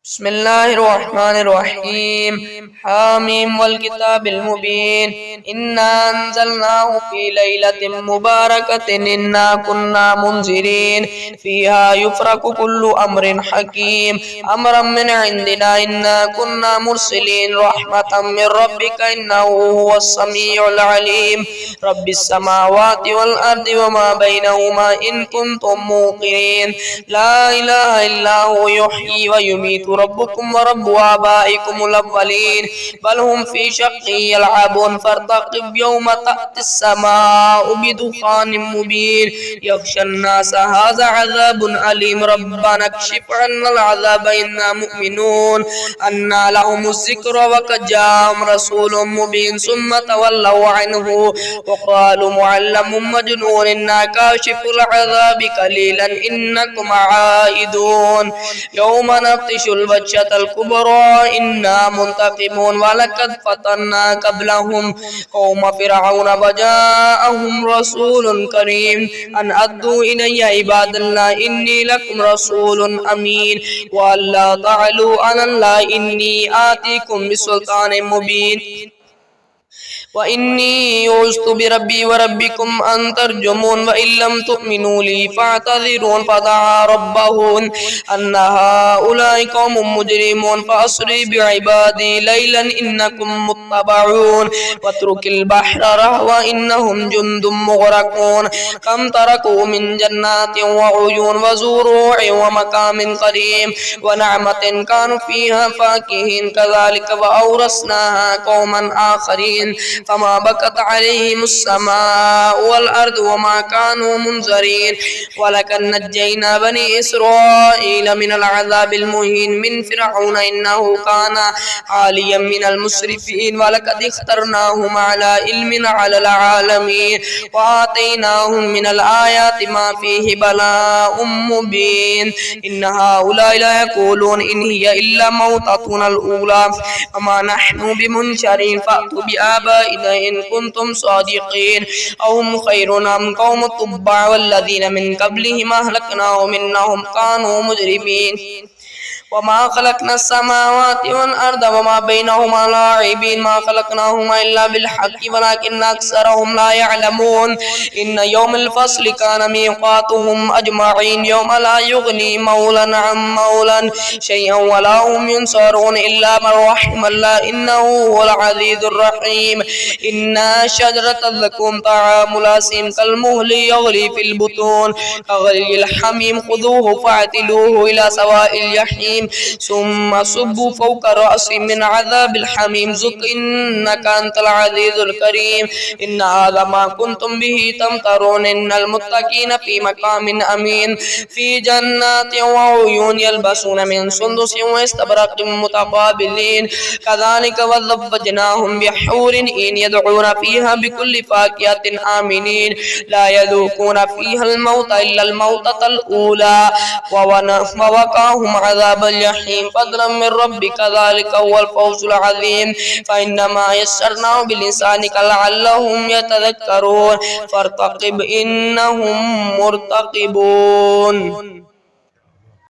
بسم الله الرحمن الرحيم حاميم والكتاب المبين إنا أنزلناه في ليلة مباركة إنا كنا منذرين فيها يفرق كل أمر حكيم أمرا من عندنا إنا كنا مرسلين رحمة من ربك إنه هو السميع العليم رب السماوات والأرض وما بينهما إن كنتم موقنين لا إله إلا هو يحيي ويميت ربكم ورب آبائكم الأولين بل هم في شق يلعبون فارتقب يوم تأتي السماء بدخان مبين يغشى الناس هذا عذاب أليم ربنا اكشف عنا العذاب إنا مؤمنون أنى لهم الذكر وقد جاءهم رسول مبين ثم تولوا عنه وقالوا معلم مجنون إنا كاشف العذاب قليلا إنكم عائدون يوم نبطش البطشة الكبرى إنا منتقمون ولقد فتنا قبلهم قوم فرعون وجاءهم رسول كريم أن أدوا إلي عباد الله إني لكم رسول أمين وأن لا تعلوا على الله إني آتيكم بسلطان مبين وإني عوذت بربي وربكم أن ترجمون وإن لم تؤمنوا لي فاعتذرون فدعا ربه أن هؤلاء قوم مجرمون فأسري بعبادي ليلا إنكم متبعون واترك البحر رهوا إنهم جند مغرقون كم تركوا من جنات وعيون وزروع ومقام قديم ونعمة كانوا فيها فاكهين كذلك وأورثناها قوما آخرين فما بكت عليهم السماء والأرض وما كانوا منذرين ولقد نجينا بني إسرائيل من العذاب المهين من فرعون إنه كان عاليا من المسرفين ولقد اخترناهم على علم على العالمين وآتيناهم من الآيات ما فيه بلاء مبين إن هؤلاء لا يقولون إن هي إلا موتتنا الأولى وما نحن بمنشرين فأتوا بآبائنا إن كنتم صادقين أو هم خير أم قوم التبع والذين من قبلهم أهلكناهم إنهم كانوا مجرمين وما خلقنا السماوات والأرض وما بينهما لاعبين ما خلقناهما إلا بالحق ولكن أكثرهم لا يعلمون إن يوم الفصل كان ميقاتهم أجمعين يوم لا يغني مولا عن مولا شيئا ولا هم ينصرون إلا من رحم الله إنه هو العزيز الرحيم إن شجرة الزقوم طعام الأثيم كالمهل يغلي في البطون كغلي الحميم خذوه فاعتلوه إلى سواء الجحيم ثم صبوا فوق رأس من عذاب الحميم ذق إنك أنت العزيز الكريم إن هذا ما كنتم به تمترون إن المتقين في مقام أمين في جنات وعيون يلبسون من سندس واستبرق متقابلين كذلك وزوجناهم بحور إن يدعون فيها بكل فاكهة آمنين لا يذوقون فيها الموت إلا الموتة الأولى ووقاهم عذاب الجحيم فضلا من ربك ذلك هو الفوز العظيم فإنما يسرناه بلسانك لعلهم يتذكرون فارتقب إنهم مرتقبون.